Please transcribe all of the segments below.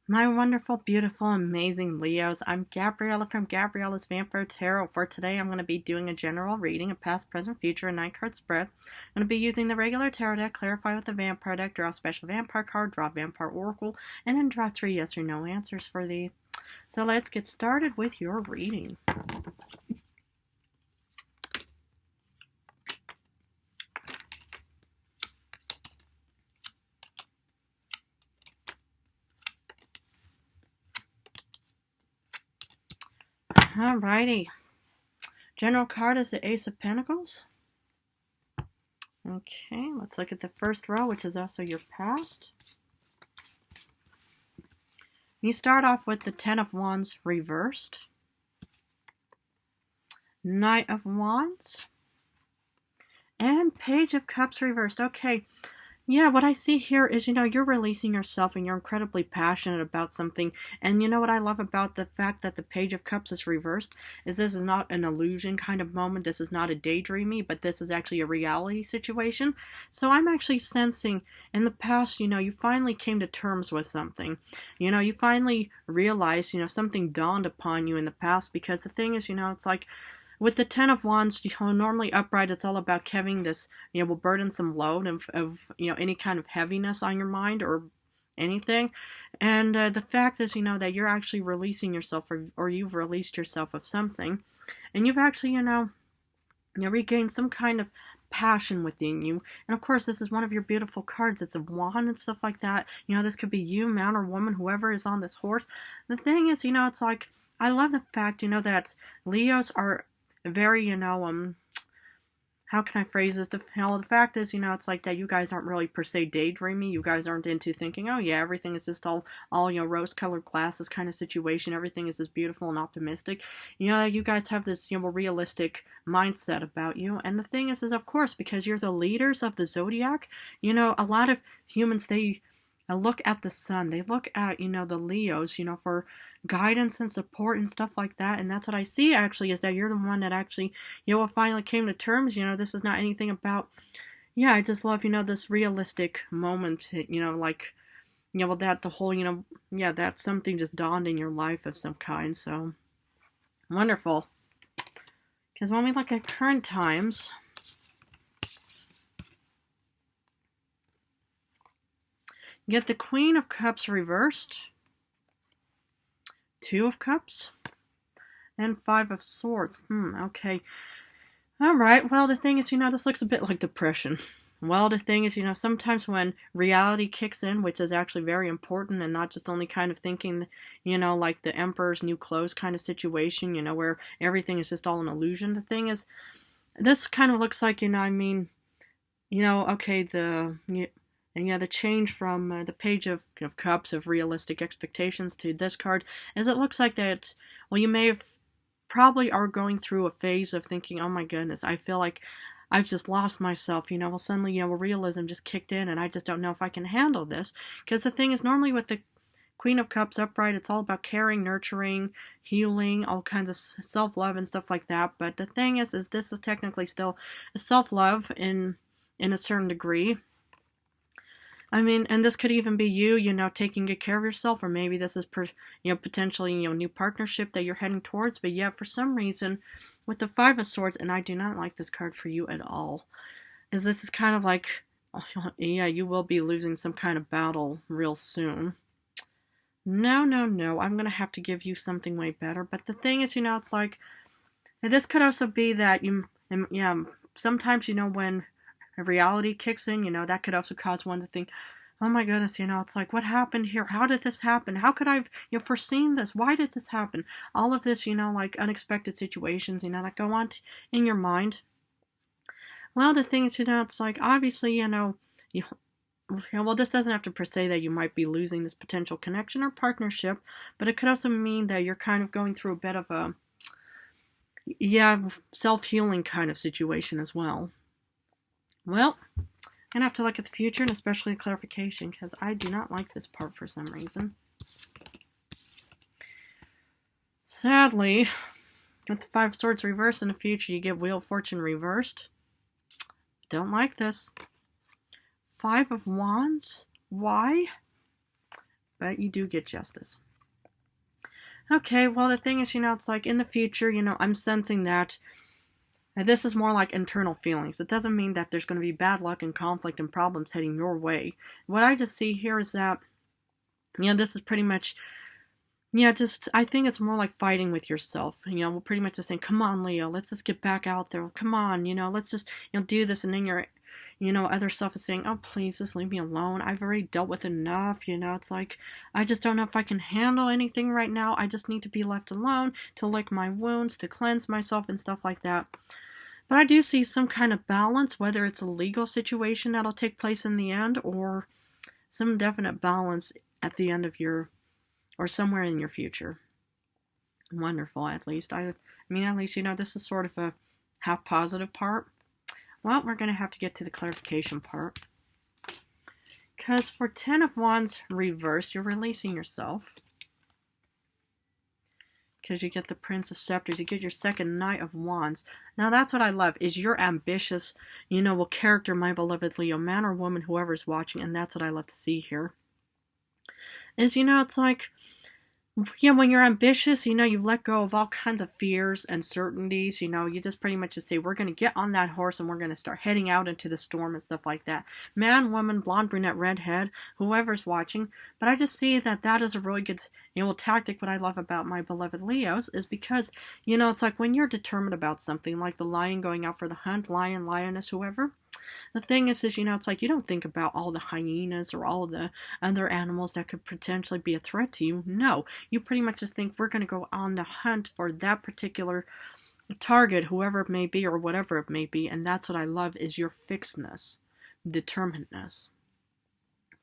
My wonderful, beautiful, amazing Leos. I'm Gabriella from Gabriella's Vampire Tarot. For today, I'm going to be doing a general reading of past, present, future, and 9 card spread. I'm going to be using the regular tarot deck, clarify with the vampire deck, draw a special vampire card, draw a vampire oracle, and then draw 3 yes or no answers for thee. So let's get started with your reading. Alrighty. General card is the Ace of Pentacles. Okay, let's look at the first row, which is also your past. You start off with the Ten of Wands reversed, Knight of Wands, and Page of Cups reversed. Okay, yeah, what I see here is, you're releasing yourself and you're incredibly passionate about something. And you know what I love about the fact that the Page of Cups is reversed is this is not an illusion kind of moment. This is not a daydreamy, but this is actually a reality situation. So I'm actually sensing in the past, you finally came to terms with something. You finally realized, something dawned upon you in the past, because the thing is, it's like, with the Ten of Wands, normally upright, it's all about carrying this, burdensome load of any kind of heaviness on your mind or anything. And the fact is, that you're actually releasing yourself, or you've released yourself of something. And you've actually, regained some kind of passion within you. And of course, this is one of your beautiful cards. It's a wand and stuff like that. This could be you, man or woman, whoever is on this horse. The thing is, it's like, I love the fact, that Leos are very, how can I phrase this? The fact is, it's like that you guys aren't really per se daydreaming. You guys aren't into thinking, oh yeah, everything is just all rose-colored glasses kind of situation. Everything is just beautiful and optimistic. You guys have this, realistic mindset about you. And the thing is of course, because you're the leaders of the zodiac, a lot of humans, they look at the sun. They look at, the Leos, for guidance and support and stuff like that. And that's what I see, actually, is that you're the one that actually, finally came to terms. This is not anything about, yeah, I just love, this realistic moment, like, well, that the whole, yeah, that something just dawned in your life of some kind. So, wonderful. Because when we look at current times, you get the Queen of Cups reversed, Two of Cups, and Five of Swords. Okay. Alright, well, the thing is, this looks a bit like depression. Well, the thing is, sometimes when reality kicks in, which is actually very important, and not just only kind of thinking, like the Emperor's New Clothes kind of situation, where everything is just all an illusion. The thing is, this kind of looks like, okay, the change from the Page of Cups of realistic expectations to this card is it looks like that, well, you may have probably are going through a phase of thinking, oh my goodness, I feel like I've just lost myself, well, suddenly, realism just kicked in and I just don't know if I can handle this. Because the thing is, normally with the Queen of Cups upright, it's all about caring, nurturing, healing, all kinds of self-love and stuff like that. But the thing is this is technically still self-love in a certain degree. I mean, and this could even be you, taking good care of yourself, or maybe this is, potentially, new partnership that you're heading towards. But yeah, for some reason, with the Five of Swords, and I do not like this card for you at all, is this is kind of like, yeah, you will be losing some kind of battle real soon. No, I'm going to have to give you something way better. But the thing is, it's like, this could also be that yeah, sometimes, when reality kicks in, that could also cause one to think, oh my goodness, it's like, what happened here? How did this happen? How could I have, foreseen this? Why did this happen? All of this, like unexpected situations, that go on in your mind. Well, the thing is, it's like, obviously, well, this doesn't have to per se that you might be losing this potential connection or partnership, but it could also mean that you're kind of going through a bit of a, yeah, self-healing kind of situation as well. Well, I'm going to have to look at the future, and especially a clarification, because I do not like this part for some reason. Sadly, with the Five of Swords reversed in the future, you get Wheel of Fortune reversed. Don't like this. Five of Wands. Why? but you do get justice. Okay, well, the thing is, it's like in the future, I'm sensing that this is more like internal feelings. It doesn't mean that there's going to be bad luck and conflict and problems heading your way. What I just see here is that, this is pretty much, I think it's more like fighting with yourself. We're pretty much just saying, come on, Leo, let's just get back out there. Come on, let's just, do this. And then your, other self is saying, oh, please, just leave me alone. I've already dealt with enough. It's like, I just don't know if I can handle anything right now. I just need to be left alone to lick my wounds, to cleanse myself and stuff like that. But I do see some kind of balance, whether it's a legal situation that'll take place in the end or some definite balance at the end of or somewhere in your future. Wonderful, at least. At least, this is sort of a half positive part. Well, we're going to have to get to the clarification part. Because for 10 of Wands reversed, you're releasing yourself. Because you get the Prince of Scepters, you get your second Knight of Wands. Now that's what I love, is you're ambitious, character, my beloved Leo, man or woman, whoever's watching, and that's what I love to see here. Is, it's like, when you're ambitious, you've let go of all kinds of fears and certainties, you just pretty much just say, we're going to get on that horse and we're going to start heading out into the storm and stuff like that. Man, woman, blonde, brunette, redhead, whoever's watching. But I just see that is a really good, tactic. What I love about my beloved Leos is because, it's like when you're determined about something, like the lion going out for the hunt, lion, lioness, whoever. The thing is, it's like you don't think about all the hyenas or all the other animals that could potentially be a threat to you. No, you pretty much just think we're going to go on the hunt for that particular target, whoever it may be or whatever it may be. And that's what I love, is your fixedness, determinedness.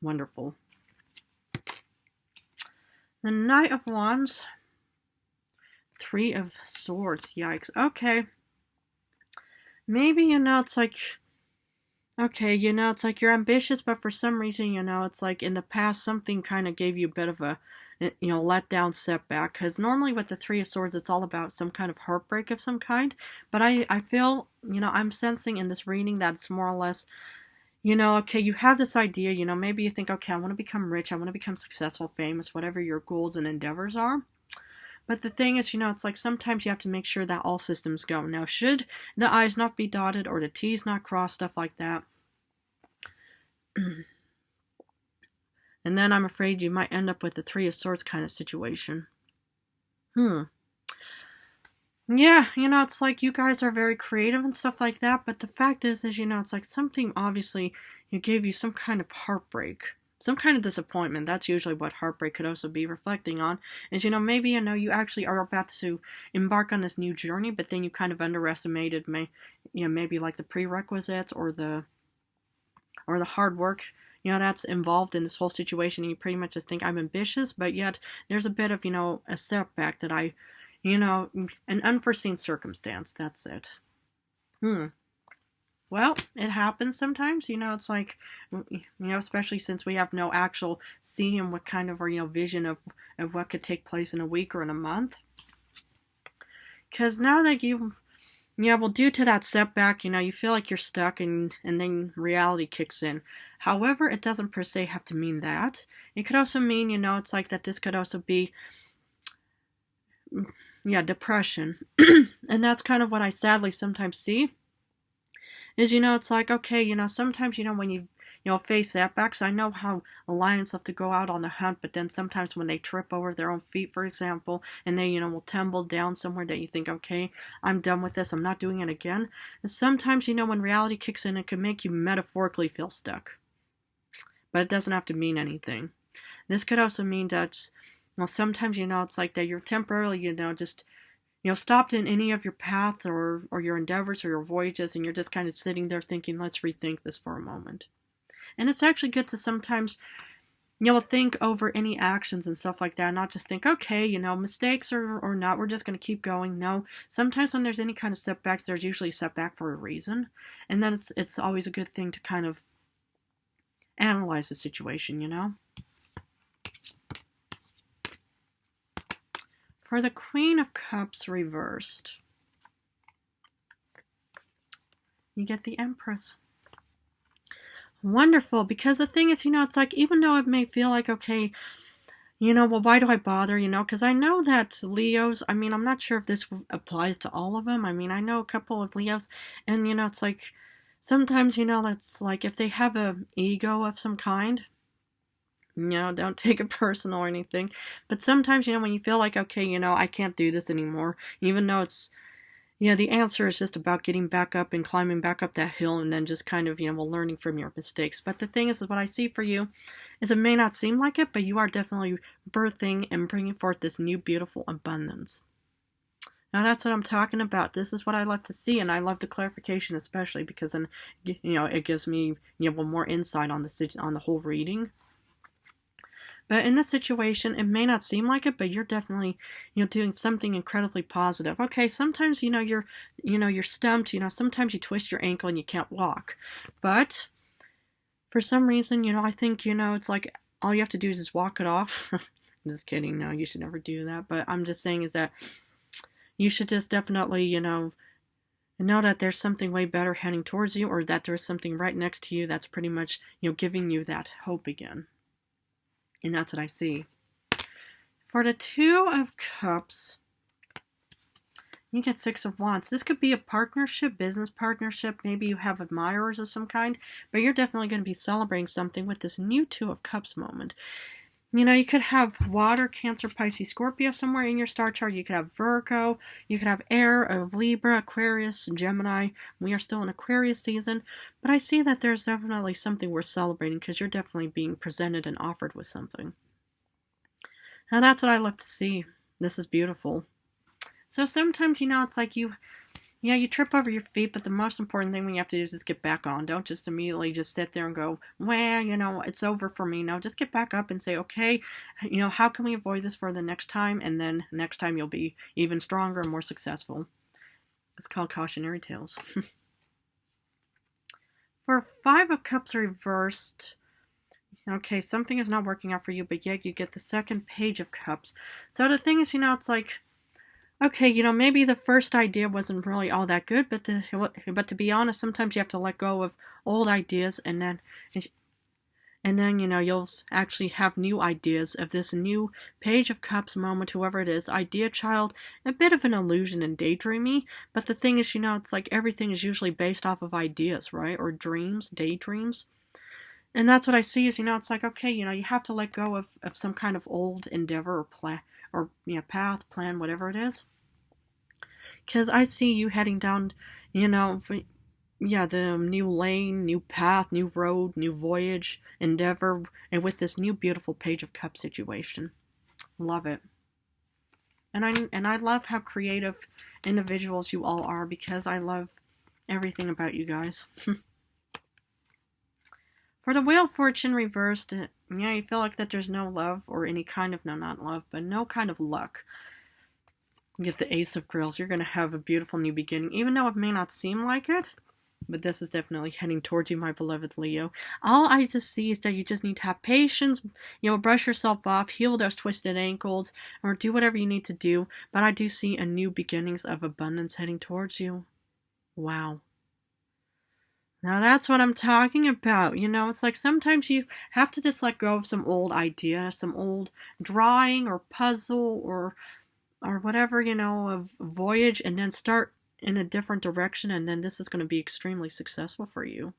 Wonderful. The Knight of Wands, Three of Swords. Yikes. Okay. Maybe, it's like... Okay, it's like you're ambitious, but for some reason, it's like in the past something kind of gave you a bit of a, letdown, setback. Because normally with the Three of Swords, it's all about some kind of heartbreak of some kind. But I feel, I'm sensing in this reading that it's more or less, okay, you have this idea, maybe you think, okay, I want to become rich, I want to become successful, famous, whatever your goals and endeavors are. But the thing is, it's like sometimes you have to make sure that all systems go. Now, should the I's not be dotted or the T's not crossed, stuff like that. And then I'm afraid you might end up with the Three of Swords kind of situation. Yeah, it's like you guys are very creative and stuff like that. But the fact is, it's like something obviously gave you some kind of heartbreak. Some kind of disappointment. That's usually what heartbreak could also be reflecting on. Is, maybe, you actually are about to embark on this new journey, but then you kind of underestimated, maybe like the prerequisites or the hard work, that's involved in this whole situation. And you pretty much just think, I'm ambitious, but yet there's a bit of, a setback that an unforeseen circumstance. That's it. Well, it happens sometimes, it's like, especially since we have no actual seeing what kind of, vision of what could take place in a week or in a month. Because now that due to that setback, you feel like you're stuck and then reality kicks in. However, it doesn't per se have to mean that. It could also mean, it's like that this could also be, depression. And that's kind of what I sadly sometimes see. Is, it's like, okay, sometimes, when you, face setbacks, I know how lions have to go out on the hunt, but then sometimes when they trip over their own feet, for example, and they, will tumble down somewhere that you think, okay, I'm done with this, I'm not doing it again. And sometimes, when reality kicks in, it can make you metaphorically feel stuck. But it doesn't have to mean anything. This could also mean that, sometimes, it's like that you're temporarily, just... stopped in any of your path or your endeavors or your voyages, and you're just kind of sitting there thinking, let's rethink this for a moment. And it's actually good to sometimes, think over any actions and stuff like that, not just think, okay, mistakes or not, we're just going to keep going. No, sometimes when there's any kind of setbacks, there's usually a setback for a reason. And then it's always a good thing to kind of analyze the situation, For the Queen of Cups reversed, you get the Empress. Wonderful, because the thing is, it's like, even though it may feel like, okay, well, why do I bother, because I know that Leos, I mean, I'm not sure if this applies to all of them. I mean, I know a couple of Leos, and, it's like, sometimes, it's like if they have an ego of some kind, don't take it personal or anything, but sometimes, when you feel like, okay, I can't do this anymore, even though it's, the answer is just about getting back up and climbing back up that hill and then just kind of, learning from your mistakes. But the thing is what I see for you is it may not seem like it, but you are definitely birthing and bringing forth this new beautiful abundance. Now that's what I'm talking about. This is what I love to see, and I love the clarification especially because then, it gives me, more insight on the whole reading. But in this situation, it may not seem like it, but you're definitely, doing something incredibly positive. Okay, sometimes, you're stumped, sometimes you twist your ankle and you can't walk. But for some reason, I think, it's like all you have to do is just walk it off. I'm just kidding. No, you should never do that. But I'm just saying is that you should just definitely, know that there's something way better heading towards you, or that there's something right next to you that's pretty much, giving you that hope again. And that's what I see. For the Two of Cups, you get Six of Wands. This could be a partnership, business partnership. Maybe you have admirers of some kind, but you're definitely going to be celebrating something with this new Two of Cups moment. You could have water, Cancer, Pisces, Scorpio somewhere in your star chart. You could have Virgo. You could have air of Libra, Aquarius, Gemini. We are still in Aquarius season. But I see that there's definitely something worth celebrating because you're definitely being presented and offered with something. Now that's what I love to see. This is beautiful. So sometimes, it's like you trip over your feet, but the most important thing we have to do is just get back on. Don't just immediately just sit there and go, well, it's over for me. No, just get back up and say, okay, how can we avoid this for the next time? And then next time you'll be even stronger and more successful. It's called Cautionary Tales. For Five of Cups reversed, okay, something is not working out for you, but yet you get the second Page of Cups. So the thing is, it's like, okay, maybe the first idea wasn't really all that good, but to be honest, sometimes you have to let go of old ideas, and then you'll actually have new ideas of this new Page of Cups moment, whoever it is, idea child, a bit of an illusion and daydreamy, but the thing is, it's like everything is usually based off of ideas, right, or dreams, daydreams, and that's what I see is, it's like, okay, you have to let go of some kind of old endeavor or plan, or, path, plan, whatever it is. Because I see you heading down, the new lane, new path, new road, new voyage, endeavor, and with this new beautiful Page of Cups situation. Love it. And I love how creative individuals you all are, because I love everything about you guys. For the Wheel of Fortune reversed, you feel like that there's no love or any kind of, no, not love, but no kind of luck. You get the Ace of Grills. You're going to have a beautiful new beginning, even though it may not seem like it, but this is definitely heading towards you, my beloved Leo. All I just see is that you just need to have patience, brush yourself off, heal those twisted ankles, or do whatever you need to do, but I do see a new beginnings of abundance heading towards you. Wow. Now that's what I'm talking about. It's like sometimes you have to just let go of some old idea, some old drawing or puzzle or whatever, of voyage, and then start in a different direction, and then this is going to be extremely successful for you.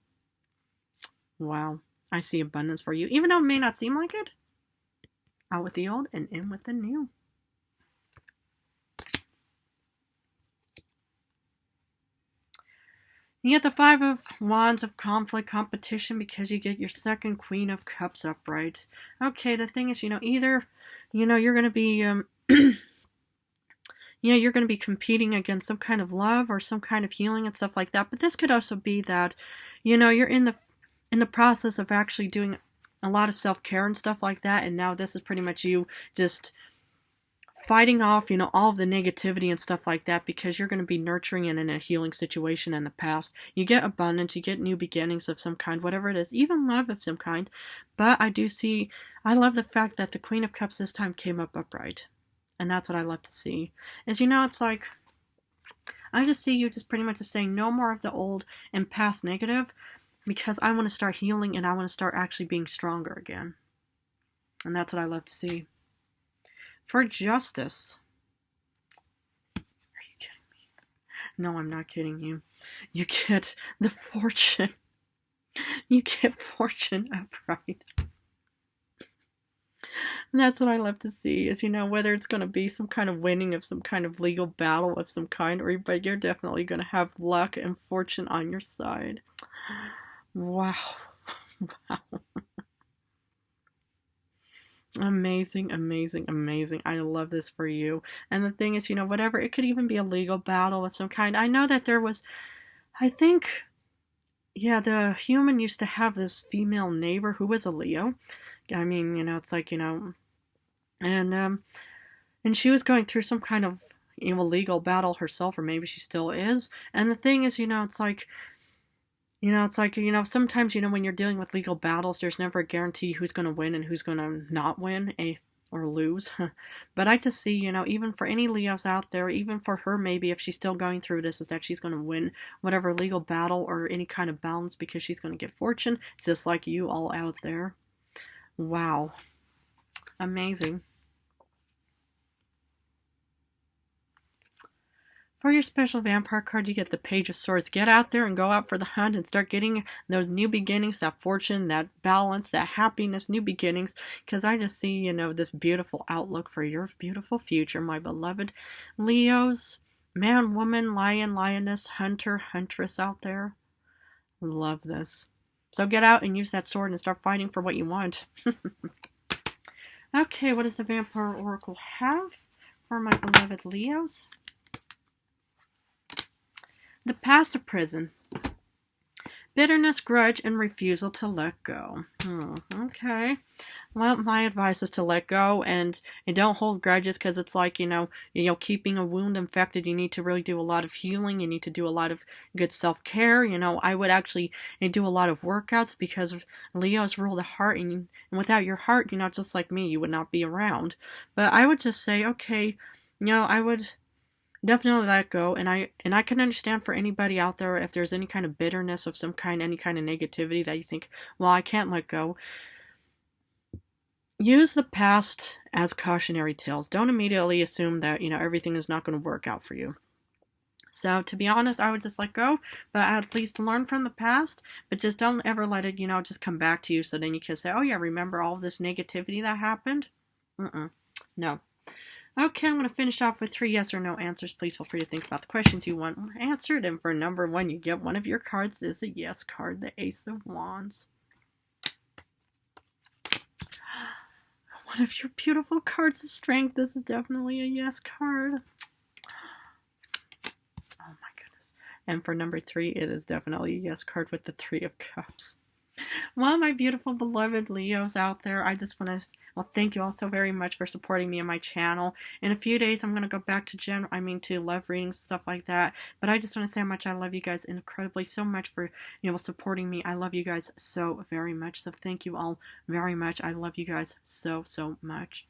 Wow. I see abundance for you, even though it may not seem like it. Out with the old and in with the new. You get the Five of Wands of conflict, competition, because you get your second Queen of Cups upright. Okay, the thing is, either, you're going to be, you're going to be competing against some kind of love or some kind of healing and stuff like that. But this could also be that, you're in the process of actually doing a lot of self-care and stuff like that. And now this is pretty much you just fighting off, all of the negativity and stuff like that, because you're going to be nurturing and in a healing situation in the past. You get abundance, you get new beginnings of some kind, whatever it is, even love of some kind. But I love the fact that the Queen of Cups this time came up upright. And that's what I love to see. Is, it's like, I just see you just pretty much just saying no more of the old and past negative, because I want to start healing and I want to start actually being stronger again. And that's what I love to see. For justice. Are you kidding me? No, I'm not kidding you. You get the fortune. You get fortune upright. And that's what I love to see is, whether it's going to be some kind of winning of some kind of legal battle of some kind, but you're definitely going to have luck and fortune on your side. Wow. Wow. Amazing, amazing, amazing. I love this for you. And the thing is, whatever, it could even be a legal battle of some kind. I know that there was, I think, yeah, the human used to have this female neighbor who was a Leo. I mean, it's like, and she was going through some kind of legal battle herself, or maybe she still is. And the thing is, it's like, sometimes, when you're dealing with legal battles, there's never a guarantee who's going to win and who's going to not win or lose. But I just see, even for any Leos out there, even for her, maybe if she's still going through this, is that she's going to win whatever legal battle or any kind of balance because she's going to get fortune, just like you all out there. Wow. Amazing. For your special vampire card, you get the Page of Swords. Get out there and go out for the hunt and start getting those new beginnings, that fortune, that balance, that happiness, new beginnings. Because I just see, this beautiful outlook for your beautiful future, my beloved Leos. Man, woman, lion, lioness, hunter, huntress out there. Love this. So get out and use that sword and start fighting for what you want. Okay, what does the Vampire Oracle have for my beloved Leos? The past of prison. Bitterness, grudge, and refusal to let go. Okay. Well, my advice is to let go and don't hold grudges, because it's like, keeping a wound infected, you need to really do a lot of healing. You need to do a lot of good self-care. I would actually do a lot of workouts, because Leos rule the heart, and without your heart, just like me, you would not be around. But I would just say, okay, I would definitely let go, and I can understand for anybody out there if there's any kind of bitterness of some kind, any kind of negativity that you think, well, I can't let go. Use the past as cautionary tales. Don't immediately assume that, everything is not going to work out for you. So, to be honest, I would just let go, but at least learn from the past, but just don't ever let it, just come back to you, so then you can say, oh yeah, remember all this negativity that happened? No. Okay, I'm going to finish off with 3 yes or no answers. Please feel free to think about the questions you want answered. And for number 1, you get one of your cards is a yes card, the Ace of Wands. One of your beautiful cards of strength. This is definitely a yes card. Oh my goodness. And for number 3, it is definitely a yes card with the 3 of Cups. Well, my beautiful beloved Leos out there, I just want to thank you all so very much for supporting me on my channel. In a few days, I'm going to go back to to love readings, stuff like that. But I just want to say how much I love you guys incredibly so much for, supporting me. I love you guys so very much. So thank you all very much. I love you guys so, so much.